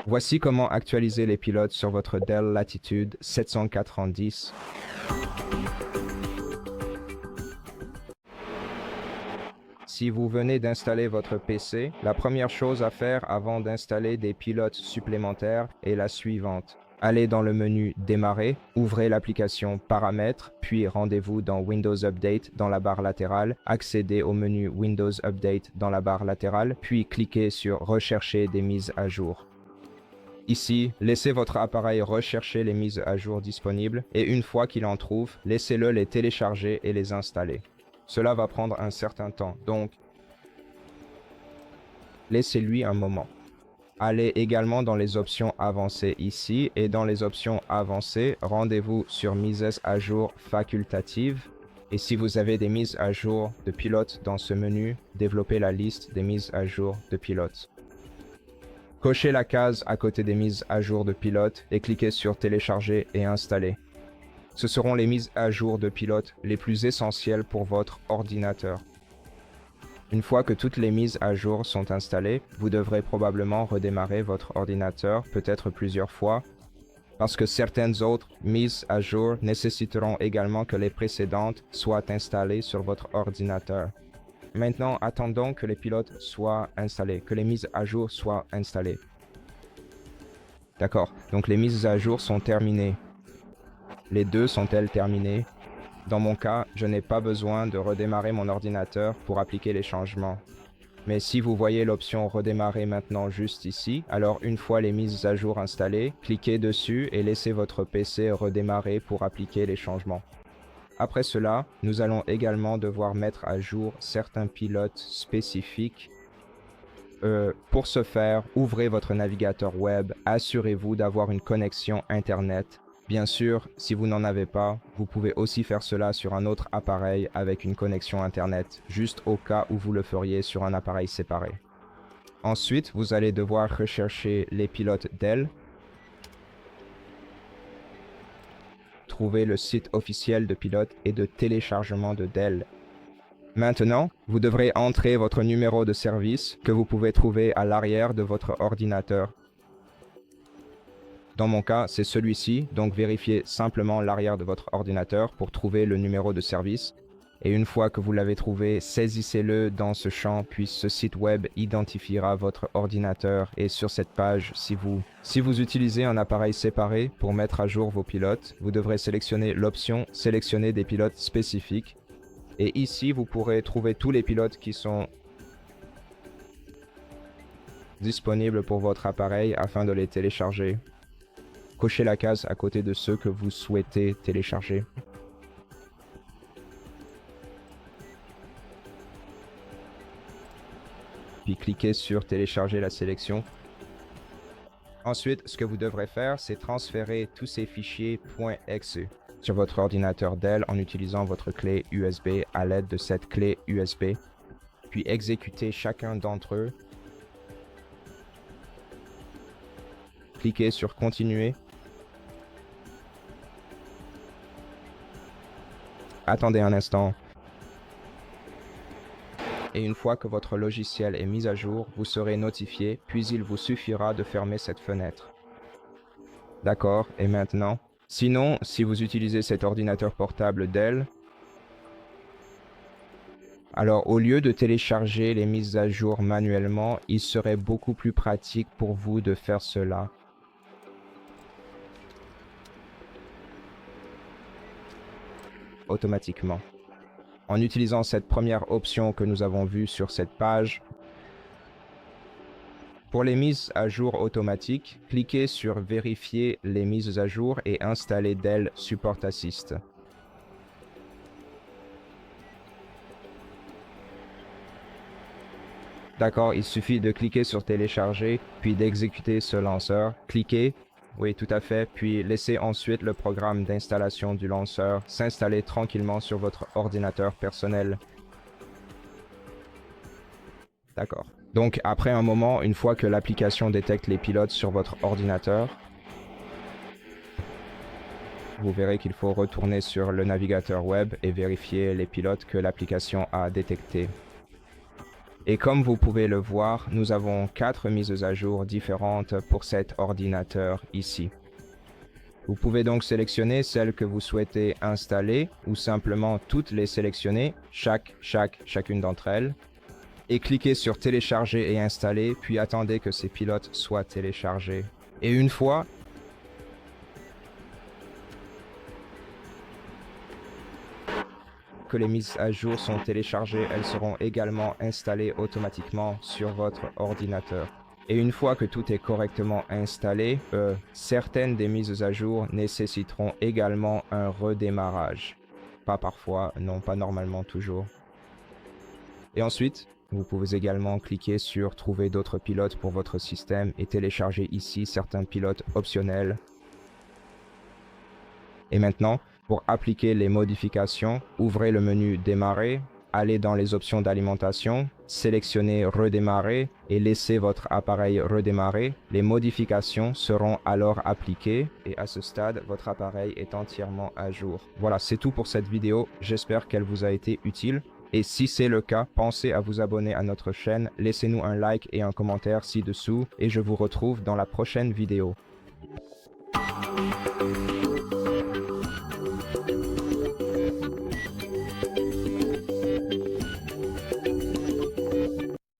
Voici comment actualiser les pilotes sur votre Dell Latitude 790. Si vous venez d'installer votre PC, la première chose à faire avant d'installer des pilotes supplémentaires est la suivante. Allez dans le menu Démarrer, ouvrez l'application Paramètres, puis rendez-vous dans Windows Update dans la barre latérale, accédez au menu Windows Update dans la barre latérale, puis cliquez sur Rechercher des mises à jour. Ici, laissez votre appareil rechercher les mises à jour disponibles et une fois qu'il en trouve, laissez-le les télécharger et les installer. Cela va prendre un certain temps, donc laissez-lui un moment. Allez également dans les options avancées ici et dans les options avancées, rendez-vous sur Mises à jour facultatives. Et si vous avez des mises à jour de pilotes dans ce menu, développez la liste des mises à jour de pilotes. Cochez la case à côté des mises à jour de pilotes et cliquez sur Télécharger et Installer. Ce seront les mises à jour de pilotes les plus essentielles pour votre ordinateur. Une fois que toutes les mises à jour sont installées, vous devrez probablement redémarrer votre ordinateur peut-être plusieurs fois, parce que certaines autres mises à jour nécessiteront également que les précédentes soient installées sur votre ordinateur. Maintenant, attendons que les pilotes soient installés, que les mises à jour soient installées. D'accord, donc les mises à jour sont terminées. Les deux sont-elles terminées? Dans mon cas, je n'ai pas besoin de redémarrer mon ordinateur pour appliquer les changements. Mais si vous voyez l'option Redémarrer maintenant juste ici, alors une fois les mises à jour installées, cliquez dessus et laissez votre PC redémarrer pour appliquer les changements. Après cela, nous allons également devoir mettre à jour certains pilotes spécifiques. Pour ce faire, ouvrez votre navigateur web, assurez-vous d'avoir une connexion Internet. Bien sûr, si vous n'en avez pas, vous pouvez aussi faire cela sur un autre appareil avec une connexion Internet, juste au cas où vous le feriez sur un appareil séparé. Ensuite, vous allez devoir rechercher les pilotes Dell. Trouver le site officiel de pilote et de téléchargement de Dell. Maintenant, vous devrez entrer votre numéro de service que vous pouvez trouver à l'arrière de votre ordinateur. Dans mon cas, c'est celui-ci, donc vérifiez simplement l'arrière de votre ordinateur pour trouver le numéro de service. Et une fois que vous l'avez trouvé, saisissez-le dans ce champ, puis ce site web identifiera votre ordinateur. Et sur cette page, si vous utilisez un appareil séparé pour mettre à jour vos pilotes, vous devrez sélectionner l'option « Sélectionner des pilotes spécifiques ». Et ici, vous pourrez trouver tous les pilotes qui sont disponibles pour votre appareil afin de les télécharger. Cochez la case à côté de ceux que vous souhaitez télécharger. Puis cliquez sur Télécharger la sélection. Ensuite, ce que vous devrez faire, c'est transférer tous ces fichiers .exe sur votre ordinateur Dell en utilisant votre clé USB à l'aide de cette clé USB. Puis exécuter chacun d'entre eux. Cliquez sur Continuer. Attendez un instant. Et une fois que votre logiciel est mis à jour, vous serez notifié, puis il vous suffira de fermer cette fenêtre. D'accord, et maintenant? Sinon, si vous utilisez cet ordinateur portable Dell, alors au lieu de télécharger les mises à jour manuellement, il serait beaucoup plus pratique pour vous de faire cela. Automatiquement. En utilisant cette première option que nous avons vue sur cette page, pour les mises à jour automatiques, cliquez sur Vérifier les mises à jour et installer Dell Support Assist. D'accord, il suffit de cliquer sur Télécharger, puis d'exécuter ce lanceur. Cliquez. Oui, tout à fait. Puis laissez ensuite le programme d'installation du lanceur s'installer tranquillement sur votre ordinateur personnel. D'accord. Donc après un moment, une fois que l'application détecte les pilotes sur votre ordinateur, vous verrez qu'il faut retourner sur le navigateur web et vérifier les pilotes que l'application a détectés. Et comme vous pouvez le voir, nous avons 4 mises à jour différentes pour cet ordinateur ici. Vous pouvez donc sélectionner celle que vous souhaitez installer ou simplement toutes les sélectionner, chacune d'entre elles, et cliquez sur télécharger et installer, puis attendez que ces pilotes soient téléchargés. Et une fois que les mises à jour sont téléchargées, elles seront également installées automatiquement sur votre ordinateur. Et une fois que tout est correctement installé, certaines des mises à jour nécessiteront également un redémarrage. Pas parfois, non, pas normalement toujours. Et ensuite, vous pouvez également cliquer sur trouver d'autres pilotes pour votre système et télécharger ici certains pilotes optionnels. Et maintenant, pour appliquer les modifications, ouvrez le menu Démarrer, allez dans les options d'alimentation, sélectionnez Redémarrer et laissez votre appareil redémarrer. Les modifications seront alors appliquées et à ce stade, votre appareil est entièrement à jour. Voilà, c'est tout pour cette vidéo. J'espère qu'elle vous a été utile. Et si c'est le cas, pensez à vous abonner à notre chaîne, laissez-nous un like et un commentaire ci-dessous et je vous retrouve dans la prochaine vidéo.